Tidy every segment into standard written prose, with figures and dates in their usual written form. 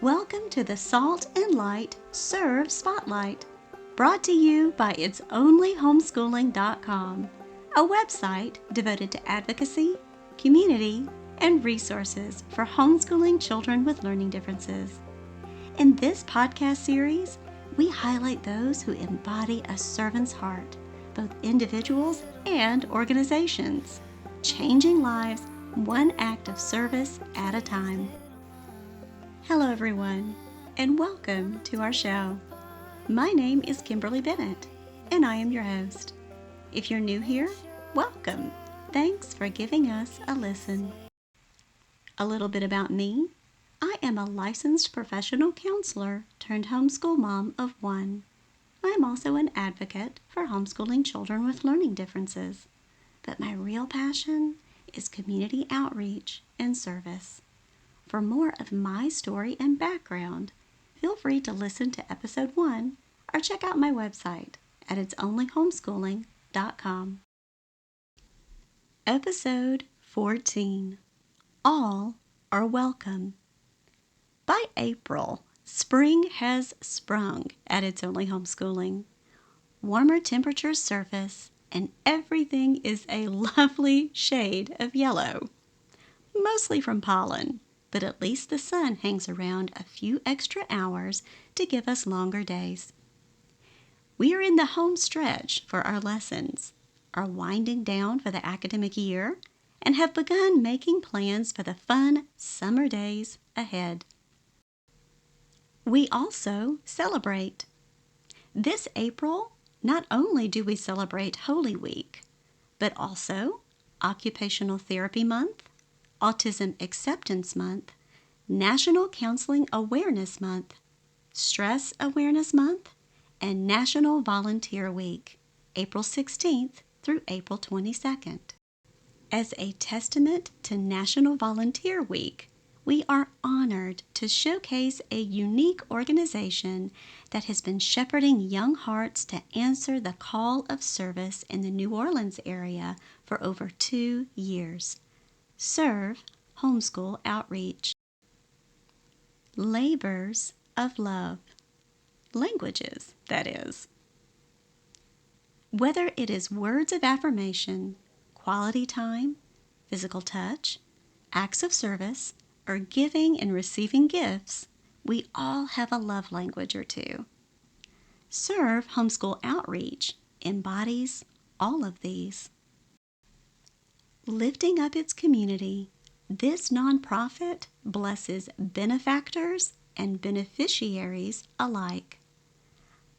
Welcome to the Salt and Light S.E.R.V.E Spotlight, brought to you by itsonlyhomeschooling.com, a website devoted to advocacy, community, and resources for homeschooling children with learning differences. In this podcast series, we highlight those who embody a servant's heart, both individuals and organizations, changing lives one act of service at a time. Hello everyone, and welcome to our show. My name is Kimberly Bennett, and I am your host. If you're new here, welcome. Thanks for giving us a listen. A little bit about me. I am a licensed professional counselor turned homeschool mom of one. I am also an advocate for homeschooling children with learning differences. But my real passion is community outreach and service. For more of my story and background, feel free to listen to episode 1 or check out my website at itsonlyhomeschooling.com. Episode 14. All are welcome. By April, spring has sprung at It's Only Homeschooling. Warmer temperatures surface and everything is a lovely shade of yellow, mostly from pollen. But at least the sun hangs around a few extra hours to give us longer days. We are in the home stretch for our lessons, are winding down for the academic year, and have begun making plans for the fun summer days ahead. We also celebrate. This April, not only do we celebrate Holy Week, but also Occupational Therapy Month, Autism Acceptance Month, National Counseling Awareness Month, Stress Awareness Month, and National Volunteer Week, April 16th through April 22nd. As a testament to National Volunteer Week, we are honored to showcase a unique organization that has been shepherding young hearts to answer the call of service in the New Orleans area for over 2 years. S.E.R.V.E Homeschool Outreach. Labors of love. Languages, that is. Whether it is words of affirmation, quality time, physical touch, acts of service, or giving and receiving gifts, we all have a love language or two. S.E.R.V.E Homeschool Outreach embodies all of these. Lifting up its community, this nonprofit blesses benefactors and beneficiaries alike.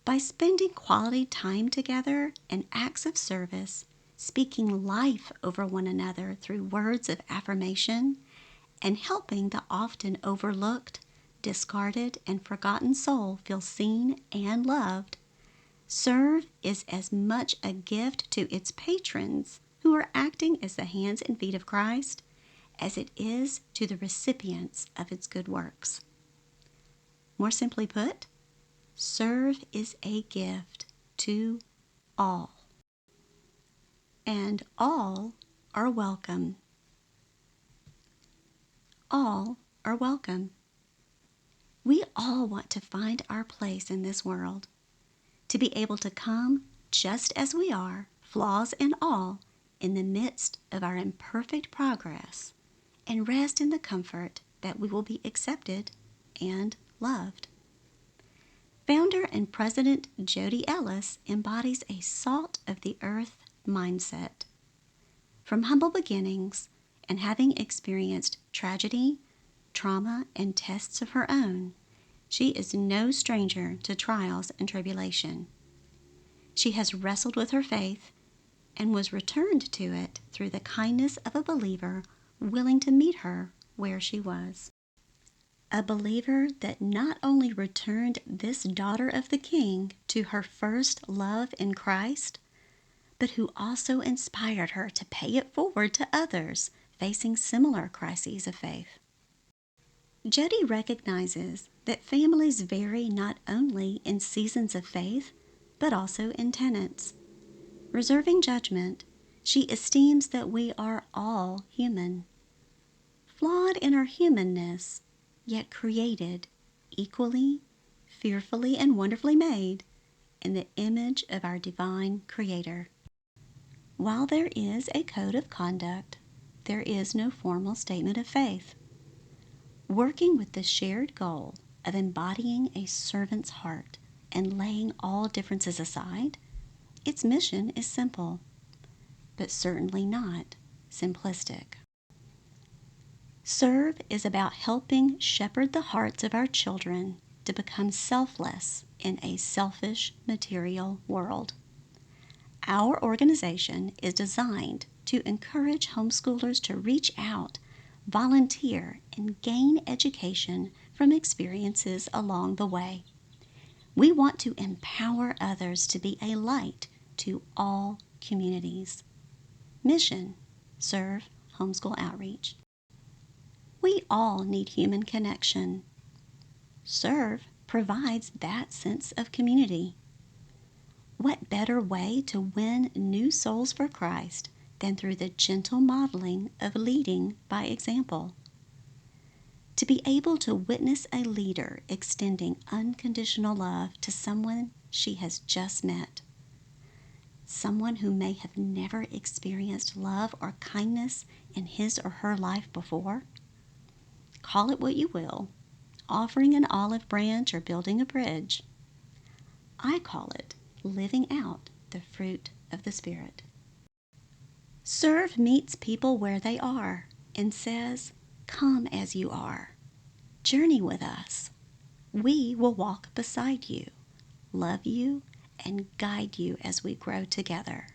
By spending quality time together and acts of service, speaking life over one another through words of affirmation, and helping the often overlooked, discarded, and forgotten soul feel seen and loved, S.E.R.V.E is as much a gift to its patrons who are acting as the hands and feet of Christ as it is to the recipients of its good works. More simply put, S.E.R.V.E is a gift to all. And all are welcome. All are welcome. We all want to find our place in this world, to be able to come just as we are, flaws and all, in the midst of our imperfect progress, and rest in the comfort that we will be accepted and loved. Founder and President Jodie Ellis embodies a salt-of-the-earth mindset. From humble beginnings and having experienced tragedy, trauma, and tests of her own, she is no stranger to trials and tribulation. She has wrestled with her faith and was returned to it through the kindness of a believer willing to meet her where she was. A believer that not only returned this daughter of the King to her first love in Christ, but who also inspired her to pay it forward to others facing similar crises of faith. Jodie recognizes that families vary not only in seasons of faith, but also in tenets. Reserving judgment, she esteems that we are all human. flawed in our humanness, yet created equally, fearfully, and wonderfully made in the image of our divine Creator. While there is a code of conduct, there is no formal statement of faith. Working with the shared goal of embodying a servant's heart and laying all differences aside, its mission is simple, but certainly not simplistic. S.E.R.V.E is about helping shepherd the hearts of our children to become selfless in a selfish material world. Our organization is designed to encourage homeschoolers to reach out, volunteer, and gain education from experiences along the way. We want to empower others to be a light to all communities. Mission: S.E.R.V.E. Homeschool Outreach. We all need human connection. S.E.R.V.E. provides that sense of community. What better way to win new souls for Christ than through the gentle modeling of leading by example? To be able to witness a leader extending unconditional love to someone she has just met, someone who may have never experienced love or kindness in his or her life before. Call it what you will, offering an olive branch or building a bridge. I call it living out the fruit of the Spirit. S.E.R.V.E. meets people where they are and says, "Come as you are. Journey with us. We will walk beside you, love you, and guide you as we grow together."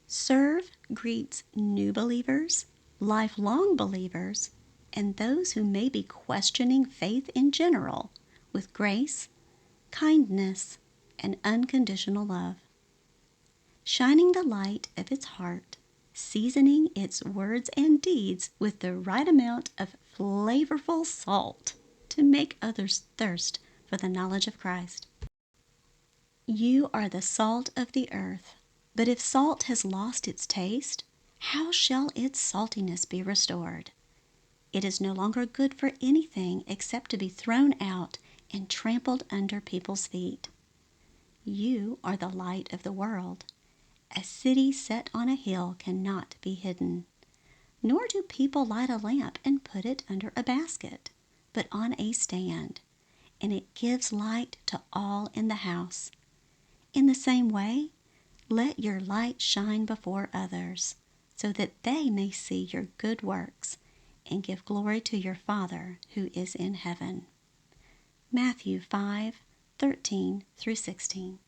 S.E.R.V.E. greets new believers, lifelong believers, and those who may be questioning faith in general with grace, kindness, and unconditional love. Shining the light of its heart, seasoning its words and deeds with the right amount of flavorful salt to make others thirst for the knowledge of Christ. You are the salt of the earth, but if salt has lost its taste, how shall its saltiness be restored? It is no longer good for anything except to be thrown out and trampled under people's feet. You are the light of the world. A city set on a hill cannot be hidden. Nor do people light a lamp and put it under a basket, but on a stand, and it gives light to all in the house. In the same way, let your light shine before others, so that they may see your good works and give glory to your Father who is in heaven. Matthew 5:13 through 16.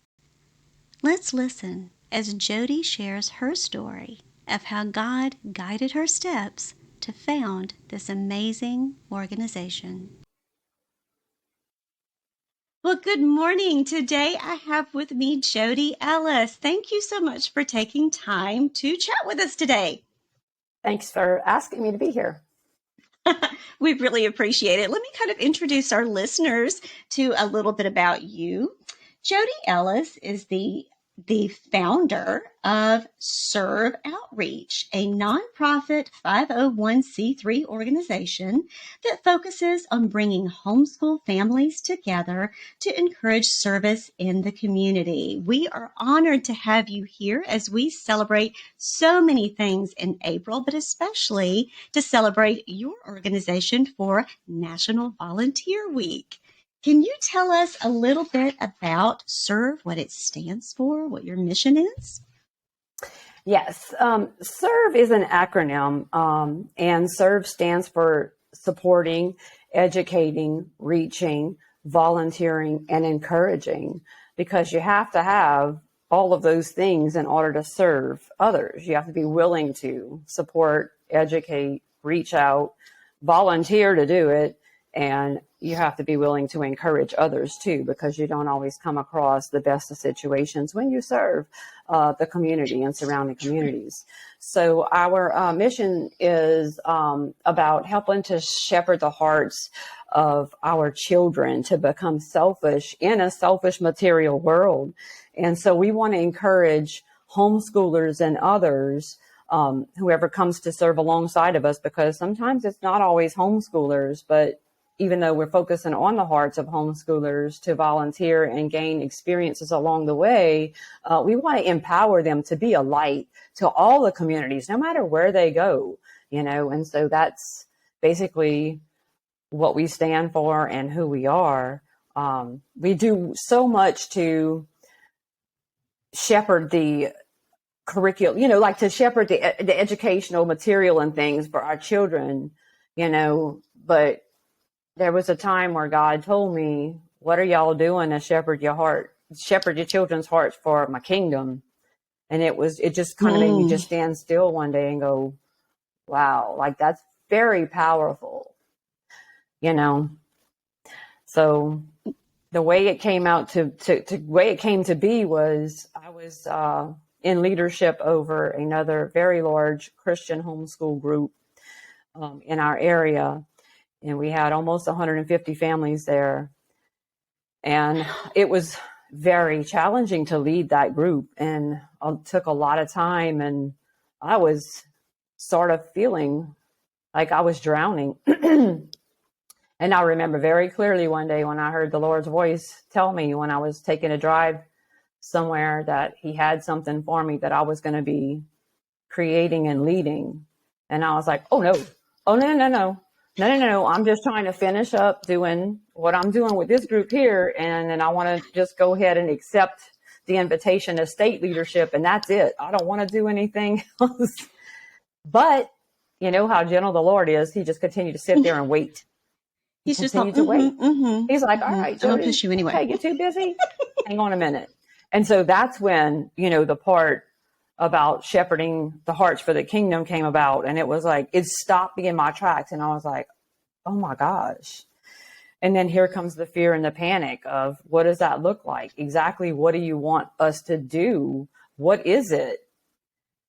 Let's listen as Jodie shares her story of how God guided her steps to found this amazing organization. Well, good morning. Today I have with me Jodie Ellis. Thank you so much for taking time to chat with us today. Thanks for asking me to be here. We really appreciate it. Let me kind of introduce our listeners to a little bit about you. Jodie Ellis is the founder of S.E.R.V.E. Outreach, a nonprofit 501c3 organization that focuses on bringing homeschool families together to encourage service in the community. We are honored to have you here as we celebrate so many things in April, but especially to celebrate your organization for National Volunteer Week. Can you tell us a little bit about S.E.R.V.E., what it stands for, what your mission is? Yes, S.E.R.V.E. is an acronym, and S.E.R.V.E. stands for supporting, educating, reaching, volunteering, and encouraging, because you have to have all of those things in order to serve others. You have to be willing to support, educate, reach out, volunteer to do it, and you have to be willing to encourage others too, because you don't always come across the best of situations when you serve the community and surrounding communities. So our mission is about helping to shepherd the hearts of our children to become selfish in a selfish material world. And so we want to encourage homeschoolers and others whoever comes to serve alongside of us, because sometimes it's not always homeschoolers, but even though we're focusing on the hearts of homeschoolers to volunteer and gain experiences along the way, we want to empower them to be a light to all the communities, no matter where they go, and so that's basically what we stand for and who we are. We do so much to shepherd the curriculum, like to shepherd the educational material and things for our children, but there was a time where God told me, what are y'all doing to shepherd your children's hearts for my kingdom? And it just kind of made me just stand still one day and go, wow, like that's very powerful, So the way it came out way it came to be was I was in leadership over another very large Christian homeschool group in our area. And we had almost 150 families there. And it was very challenging to lead that group. And it took a lot of time. And I was sort of feeling like I was drowning. And I remember very clearly one day when I heard the Lord's voice tell me when I was taking a drive somewhere that he had something for me that I was going to be creating and leading. And I was like, oh, no. Oh, no. No. I'm just trying to finish up doing what I'm doing with this group here. And then I want to just go ahead and accept the invitation to state leadership. And that's it. I don't want to do anything else. But you know how gentle the Lord is. He just continued to sit there and wait. He's just continued to wait. He's like, all right, I'm going to push you anyway. Okay, you're too busy. Hang on a minute. And so that's when, the part about shepherding the hearts for the kingdom came about. And it was like, it stopped me in my tracks. And I was like, oh my gosh. And then here comes the fear and the panic of what does that look like? Exactly. What do you want us to do? What is it?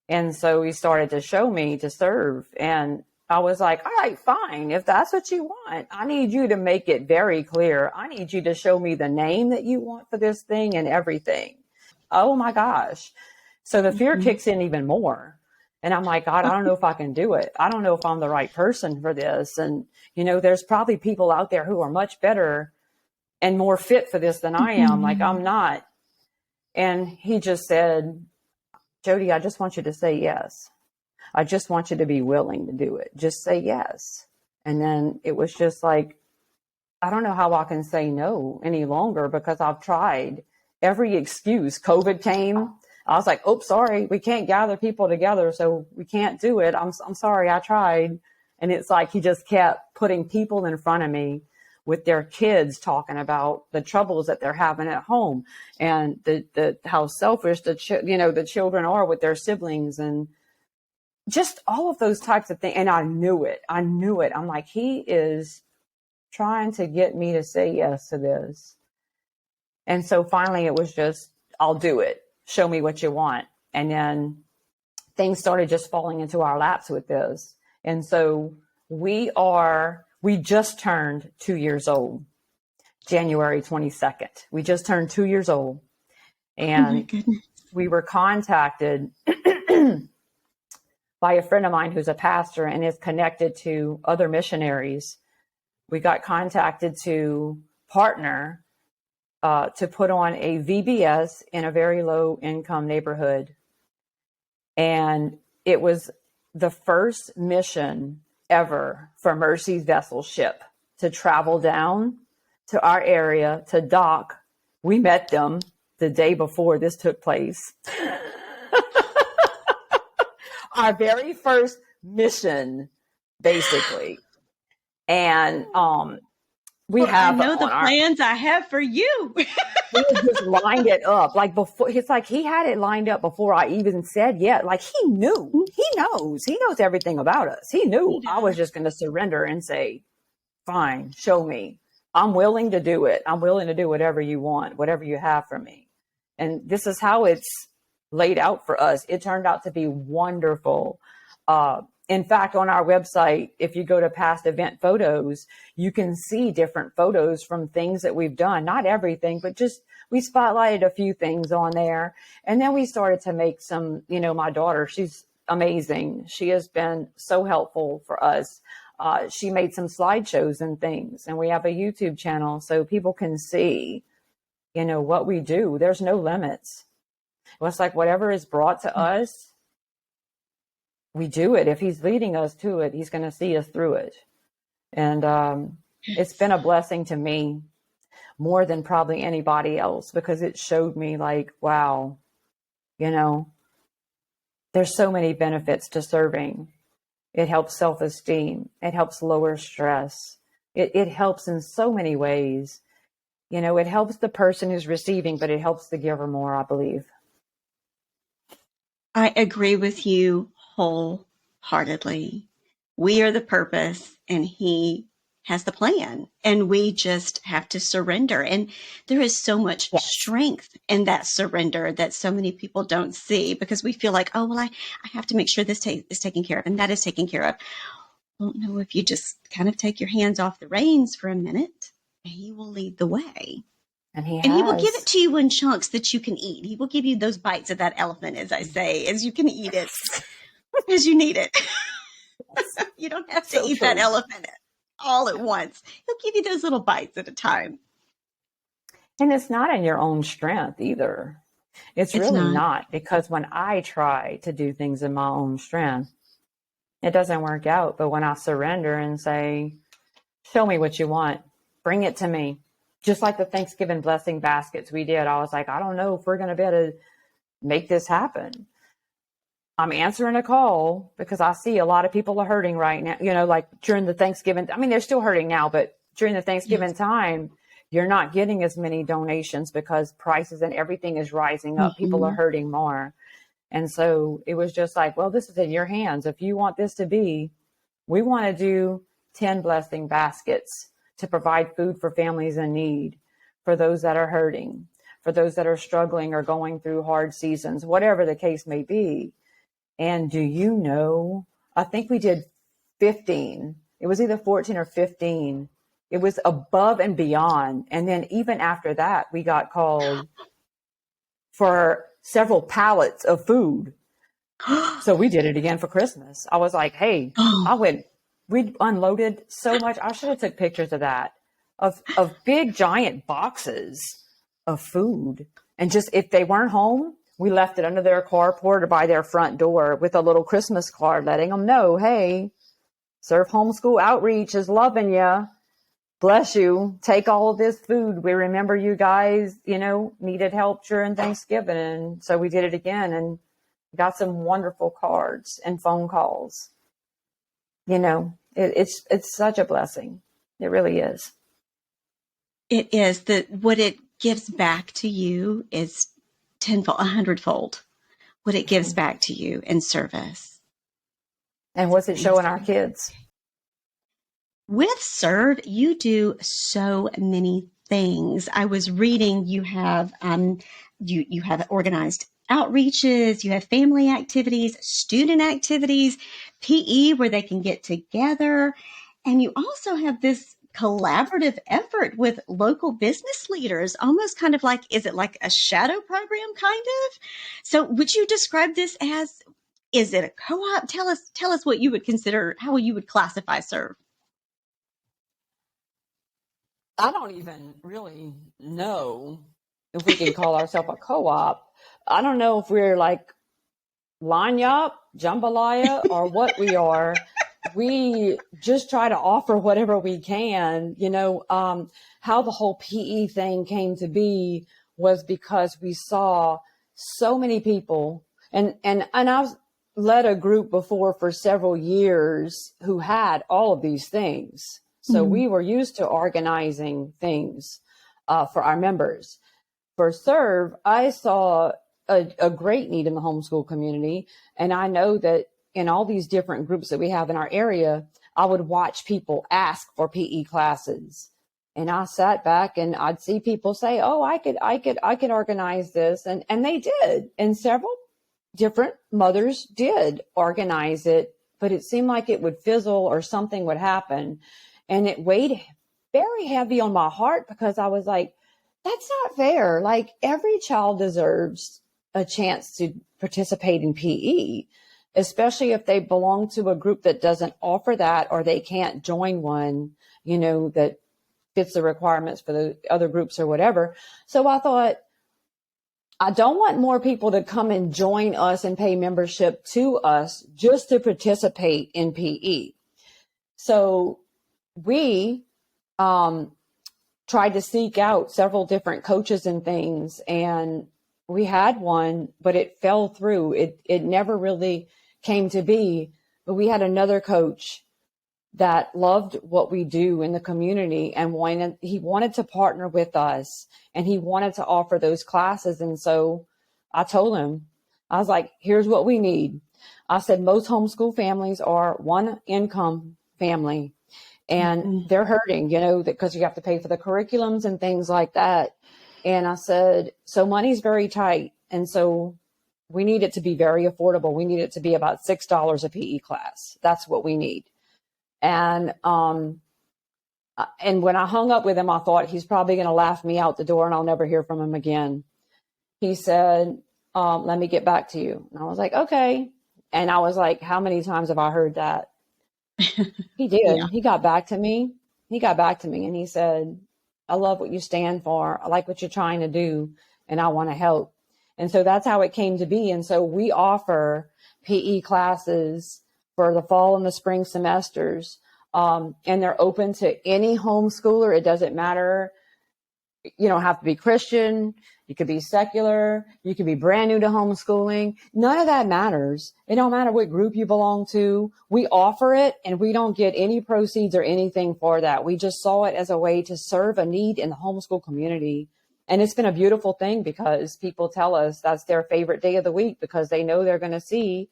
And so he started to show me to serve. And I was like, all right, fine. If that's what you want, I need you to make it very clear. I need you to show me the name that you want for this thing and everything. Oh my gosh. So the fear kicks in even more. And I'm like, God, I don't know if I can do it. I don't know if I'm the right person for this. And, there's probably people out there who are much better and more fit for this than I am. Like, I'm not. And he just said, Jodie, I just want you to say yes. I just want you to be willing to do it. Just say yes. And then it was just like, I don't know how I can say no any longer because I've tried every excuse. COVID came. I was like, oh, sorry, we can't gather people together, so we can't do it. I'm sorry, I tried. And it's like he just kept putting people in front of me with their kids talking about the troubles that they're having at home and the how selfish the children are with their siblings and just all of those types of things. And I knew it. I'm like, he is trying to get me to say yes to this. And so finally it was just, I'll do it. Show me what you want. And then things started just falling into our laps with this. And so we just turned 2 years old, January 22nd. We just turned 2 years old. And we were contacted by a friend of mine who's a pastor and is connected to other missionaries. We got contacted to partner to put on a VBS in a very low income neighborhood. And it was the first mission ever for Mercy's vessel ship to travel down to our area to dock. We met them the day before this took place. Our very first mission, basically. And we have I know the plans I have for you. We just lined it up like before. It's like he had it lined up before I even said yet. Like he knew, he knows everything about us. He knew I was just going to surrender and say, fine, show me. I'm willing to do it. I'm willing to do whatever you want, whatever you have for me. And this is how it's laid out for us. It turned out to be wonderful. In fact, on our website, if you go to past event photos, you can see different photos from things that we've done. Not everything, but just we spotlighted a few things on there. And then we started to make some, my daughter, she's amazing. She has been so helpful for us. She made some slideshows and things, and we have a YouTube channel so people can see, what we do. There's no limits. It's like whatever is brought to us, we do it. If he's leading us to it, he's going to see us through it. And it's been a blessing to me more than probably anybody else, because it showed me like, wow, there's so many benefits to serving. It helps self-esteem. It helps lower stress. It helps in so many ways. It helps the person who's receiving, but it helps the giver more, I believe. I agree with you wholeheartedly. We are the purpose and he has the plan, and we just have to surrender. And there is so much strength in that surrender that so many people don't see, because we feel like, oh, well, I have to make sure this is taken care of and that is taken care of. Well, no, if you just kind of take your hands off the reins for a minute, he will lead the way. And he will give it to you in chunks that you can eat. He will give you those bites of that elephant, as I say, as you can eat it, as you need it. You don't have to eat that elephant all at once. He'll give you those little bites at a time. And it's not in your own strength either. It's really not, because when I try to do things in my own strength, it doesn't work out. But when I surrender and say, show me what you want, bring it to me. Just like the Thanksgiving blessing baskets we did, I was like, I don't know if we're going to be able to make this happen. I'm answering a call because I see a lot of people are hurting right now, like during the Thanksgiving. I mean, they're still hurting now, but during the Thanksgiving time, you're not getting as many donations because prices and everything is rising up. Mm-hmm. People are hurting more. And so it was just like, well, this is in your hands. If you want this to be, we want to do 10 blessing baskets to provide food for families in need, for those that are hurting, for those that are struggling or going through hard seasons, whatever the case may be. And do you know, I think we did 15. It was either 14 or 15. It was above and beyond. And then even after that, we got called for several pallets of food. So we did it again for Christmas. I was like, hey, we unloaded so much. I should have took pictures of that, of big giant boxes of food. And just, if they weren't home, we left it under their carport or by their front door with a little Christmas card letting them know, hey, S.E.R.V.E Homeschool Outreach is loving you. Bless you. Take all of this food. We remember you guys, needed help during Thanksgiving. And so we did it again and got some wonderful cards and phone calls. It's such a blessing. It really is. It is. What it gives back to you is tenfold, 100-fold. What it gives back to you in service. And what's it showing our kids? With S.E.R.V.E, you do so many things. I was reading you have you have organized outreaches, you have family activities, student activities, PE where they can get together, and you also have this collaborative effort with local business leaders, almost kind of like, is it like a shadow program kind of? So would you describe this as, is it a co-op? Tell us what you would consider, how you would classify S.E.R.V.E. I don't even really know if we can call ourselves a co-op. I don't know if we're like Lanyap, Jambalaya, or what we are. We just try to offer whatever we can. How the whole PE thing came to be was because we saw so many people, and I've led a group before for several years who had all of these things. So we were used to organizing things for our members. For S.E.R.V.E, I saw a great need in the homeschool community. And I know that in all these different groups that we have in our area, I would watch people ask for PE classes. And I sat back and I'd see people say, oh, I could organize this. And they did. And several different mothers did organize it, but it seemed like it would fizzle or something would happen. And it weighed very heavy on my heart because I was like, that's not fair. Like, every child deserves a chance to participate in PE. especially if they belong to a group that doesn't offer that, or they can't join one, that fits the requirements for the other groups or whatever. So I thought, I don't want more people to come and join us and pay membership to us just to participate in PE. So we tried to seek out several different coaches and things, and we had one, but it fell through. It never really came to be. But we had another coach that loved what we do in the community, and he wanted to partner with us, and he wanted to offer those classes. And so I told him, I was like, here's what we need. I said, most homeschool families are one income family, and they're hurting, because you have to pay for the curriculums and things like that. And I said, so money's very tight. And so we need it to be very affordable. We need it to be about $6 a PE class. That's what we need. And when I hung up with him, I thought he's probably going to laugh me out the door and I'll never hear from him again. He said, let me get back to you. And I was like, okay. And I was like, how many times have I heard that? He did. Yeah. He got back to me. And he said, I love what you stand for. I like what you're trying to do, and I want to help. And so that's how it came to be. And so we offer PE classes for the fall and the spring semesters. And they're open to any homeschooler. It doesn't matter. You don't have to be Christian. You could be secular. You could be brand new to homeschooling. None of that matters. It don't matter what group you belong to. We offer it, and we don't get any proceeds or anything for that. We just saw it as a way to serve a need in the homeschool community. And it's been a beautiful thing, because people tell us that's their favorite day of the week, because they know they're going to see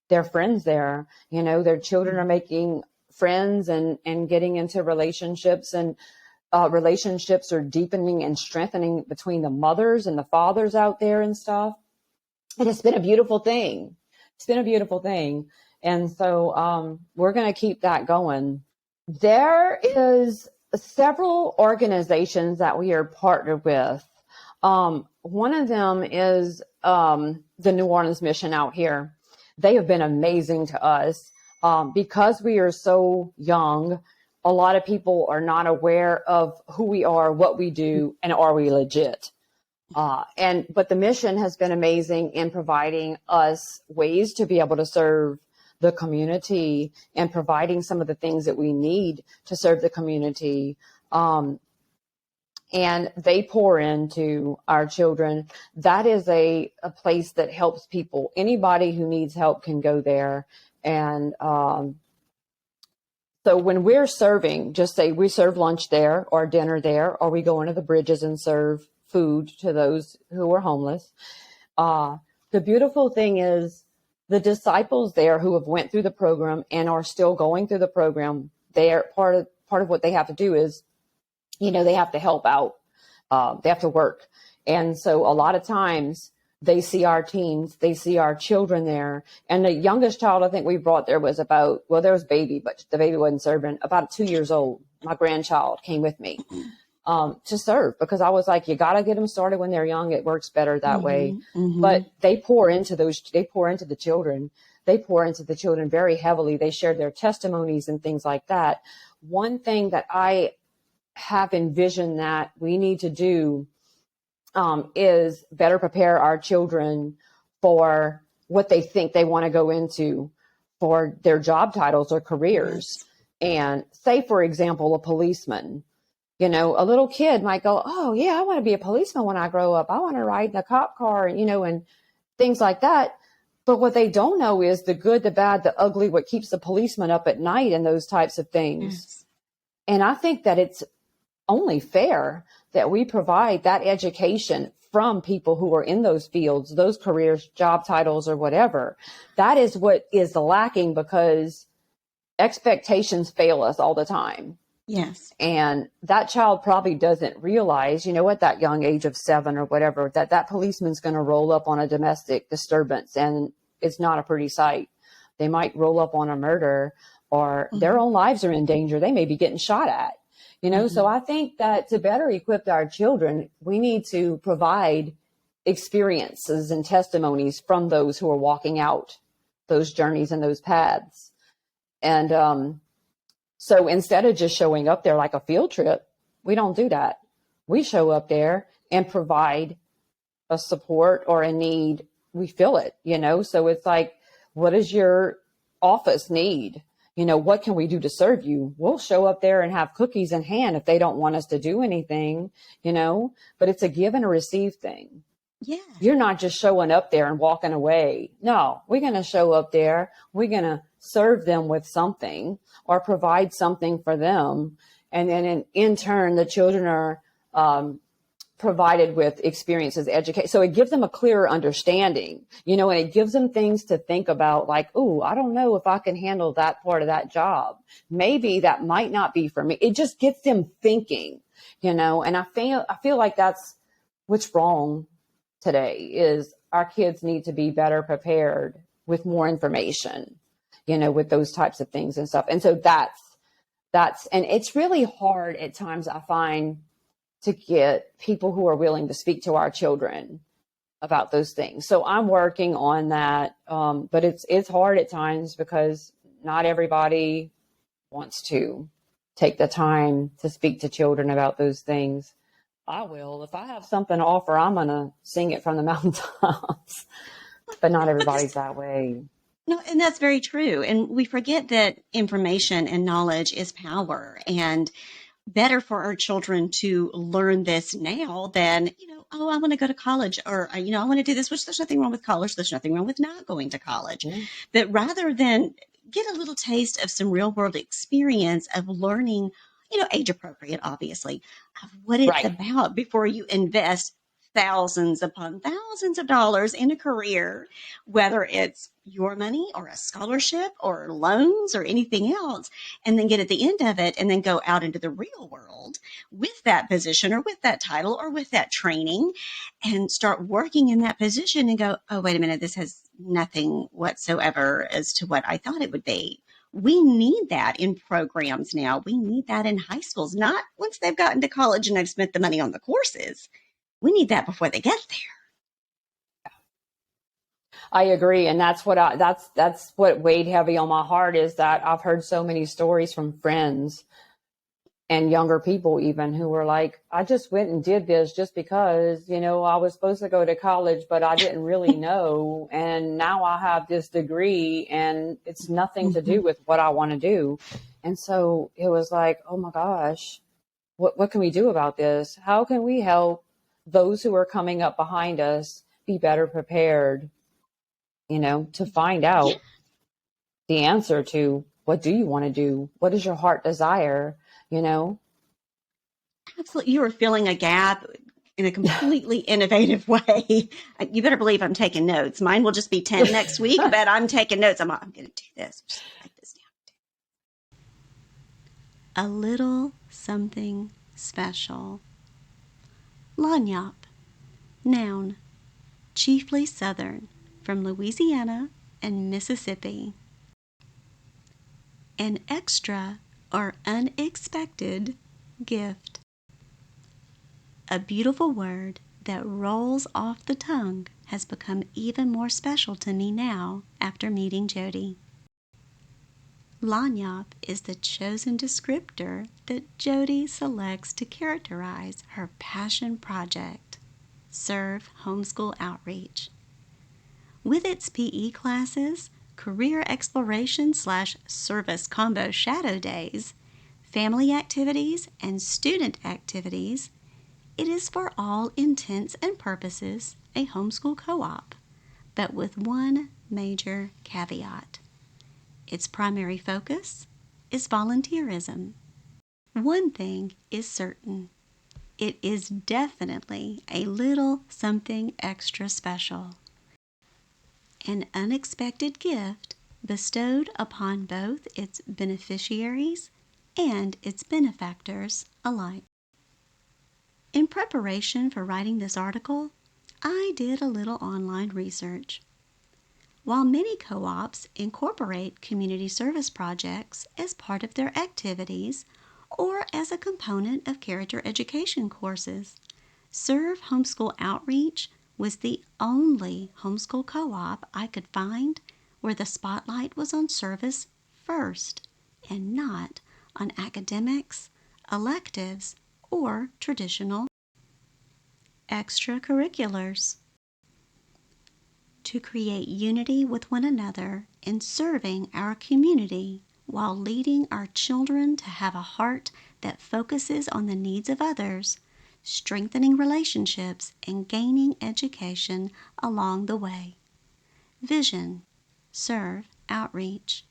their friends there. Their children are making friends and getting into relationships, and relationships are deepening and strengthening between the mothers and the fathers out there and stuff. And it's been a beautiful thing. And so we're going to keep that going. There is several organizations that we are partnered with. One of them is the New Orleans Mission out here. They have been amazing to us. Because we are so young, a lot of people are not aware of who we are, what we do, and are we legit. But the mission has been amazing in providing us ways to be able to serve the community and providing some of the things that we need to serve the community. And they pour into our children. That is a place that helps people. Anybody who needs help can go there. And so when we're serving, just say we serve lunch there or dinner there, or we go into the bridges and serve food to those who are homeless. The beautiful thing is the disciples there who have went through the program and are still going through the program, they're part of what they have to do is, they have to help out. They have to work. And so a lot of times they see our teens, they see our children there. And the youngest child I think we brought there was there was baby, but the baby wasn't serving, about 2 years old. My grandchild came with me to serve, because I was like, you got to get them started when they're young. It works better that way. But they pour into the children. They pour into the children very heavily. They share their testimonies and things like that. One thing that I have envisioned that we need to do is better prepare our children for what they think they want to go into for their job titles or careers. And say, for example, a policeman, a little kid might go, oh yeah, I want to be a policeman when I grow up. I want to ride in a cop car, and things like that. But what they don't know is the good, the bad, the ugly, what keeps the policeman up at night and those types of things. Yes. And I think that it's only fair that we provide that education from people who are in those fields, those careers, job titles, or whatever. That is what is lacking, because expectations fail us all the time. Yes. And that child probably doesn't realize, at that young age of 7 or whatever, that policeman's going to roll up on a domestic disturbance, and it's not a pretty sight. They might roll up on a murder, or their own lives are in danger. They may be getting shot at. So I think that to better equip our children, we need to provide experiences and testimonies from those who are walking out those journeys and those paths. And so instead of just showing up there like a field trip, we don't do that. We show up there and provide a support or a need. We feel it, so it's like, what does your office need? What can we do to serve you? We'll show up there and have cookies in hand if they don't want us to do anything, but it's a give and a receive thing. Yeah. You're not just showing up there and walking away. No, we're going to show up there. We're going to serve them with something or provide something for them. And then in turn, the children are provided with experiences, educate. So it gives them a clearer understanding, and it gives them things to think about, like, oh, I don't know if I can handle that part of that job. Maybe that might not be for me. It just gets them thinking, and I feel like that's what's wrong today is our kids need to be better prepared with more information, with those types of things and stuff. And so and it's really hard at times, I find, to get people who are willing to speak to our children about those things. So I'm working on that. But it's hard at times because not everybody wants to take the time to speak to children about those things. I will. If I have something to offer, I'm going to sing it from the mountaintops. But not everybody's that way. No, and that's very true. And we forget that information and knowledge is power, and better for our children to learn this now than, oh, I want to go to college, or, I want to do this, which there's nothing wrong with college. There's nothing wrong with not going to college. Mm-hmm. But rather than get a little taste of some real world experience of learning, age appropriate, obviously, of what it's about before you invest thousands upon thousands of dollars in a career, whether it's your money or a scholarship or loans or anything else, and then get at the end of it and then go out into the real world with that position or with that title or with that training and start working in that position and go, oh, wait a minute, this has nothing whatsoever as to what I thought it would be. We need that in programs now. We need that in high schools, not once they've gotten to college and they've spent the money on the courses. We need that before they get there. I agree. And that's what weighed heavy on my heart, is that I've heard so many stories from friends and younger people even who were like, I just went and did this just because, I was supposed to go to college, but I didn't really know. And now I have this degree and it's nothing to do with what I want to do. And so it was like, oh my gosh, what can we do about this? How can we help those who are coming up behind us be better prepared, to find out the answer to what do you want to do? What is your heart desire? Absolutely. You are filling a gap in a completely innovative way. You better believe I'm taking notes. Mine will just be 10 next week, but I'm taking notes. I'm going to do this. Just write this down. A little something special. Lagniappe. Noun. Chiefly southern, from Louisiana and Mississippi. An extra or unexpected gift. A beautiful word that rolls off the tongue has become even more special to me now after meeting Jodie. Lagniappe is the chosen descriptor that Jodie selects to characterize her passion project, S.E.R.V.E. Homeschool Outreach. With its PE classes, career exploration / service combo shadow days, family activities, and student activities, it is for all intents and purposes a homeschool co-op, but with one major caveat. Its primary focus is volunteerism. One thing is certain. It is definitely a little something extra special. An unexpected gift bestowed upon both its beneficiaries and its benefactors alike. In preparation for writing this article, I did a little online research. While many co-ops incorporate community service projects as part of their activities or as a component of character education courses, S.E.R.V.E. Homeschool Outreach was the only homeschool co-op I could find where the spotlight was on service first and not on academics, electives, or traditional extracurriculars. To create unity with one another in serving our community while leading our children to have a heart that focuses on the needs of others, strengthening relationships, and gaining education along the way. Vision, serve, outreach.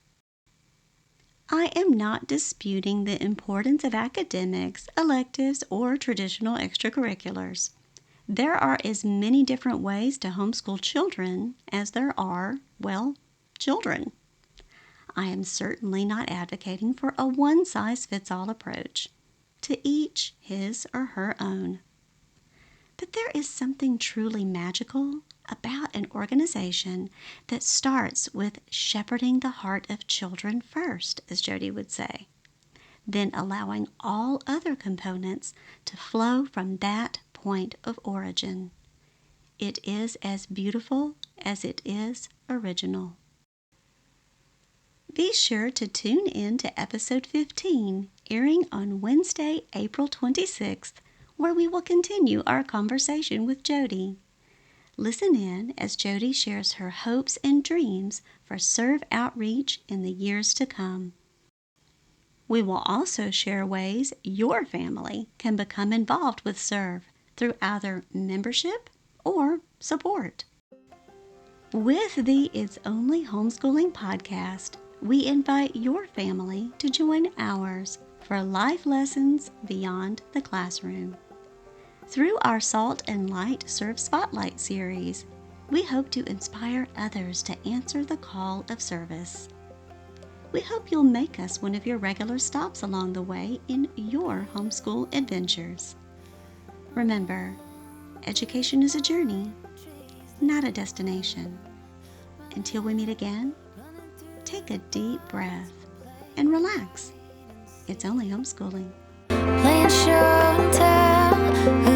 I am not disputing the importance of academics, electives, or traditional extracurriculars. There are as many different ways to homeschool children as there are, well, children. I am certainly not advocating for a one-size-fits-all approach. To each his or her own. But there is something truly magical about an organization that starts with shepherding the heart of children first, as Jodie would say, then allowing all other components to flow from that point of origin. It is as beautiful as it is original. Be sure to tune in to episode 15, airing on Wednesday, April 26th, where we will continue our conversation with Jodie. Listen in as Jodie shares her hopes and dreams for S.E.R.V.E outreach in the years to come. We will also share ways your family can become involved with S.E.R.V.E through either membership or support. With the It's Only Homeschooling podcast, we invite your family to join ours for life lessons beyond the classroom. Through our Salt and Light S.E.R.V.E Spotlight series, we hope to inspire others to answer the call of service. We hope you'll make us one of your regular stops along the way in your homeschool adventures. Remember, education is a journey, not a destination. Until we meet again, take a deep breath and relax. It's only homeschooling. Playing show and tell.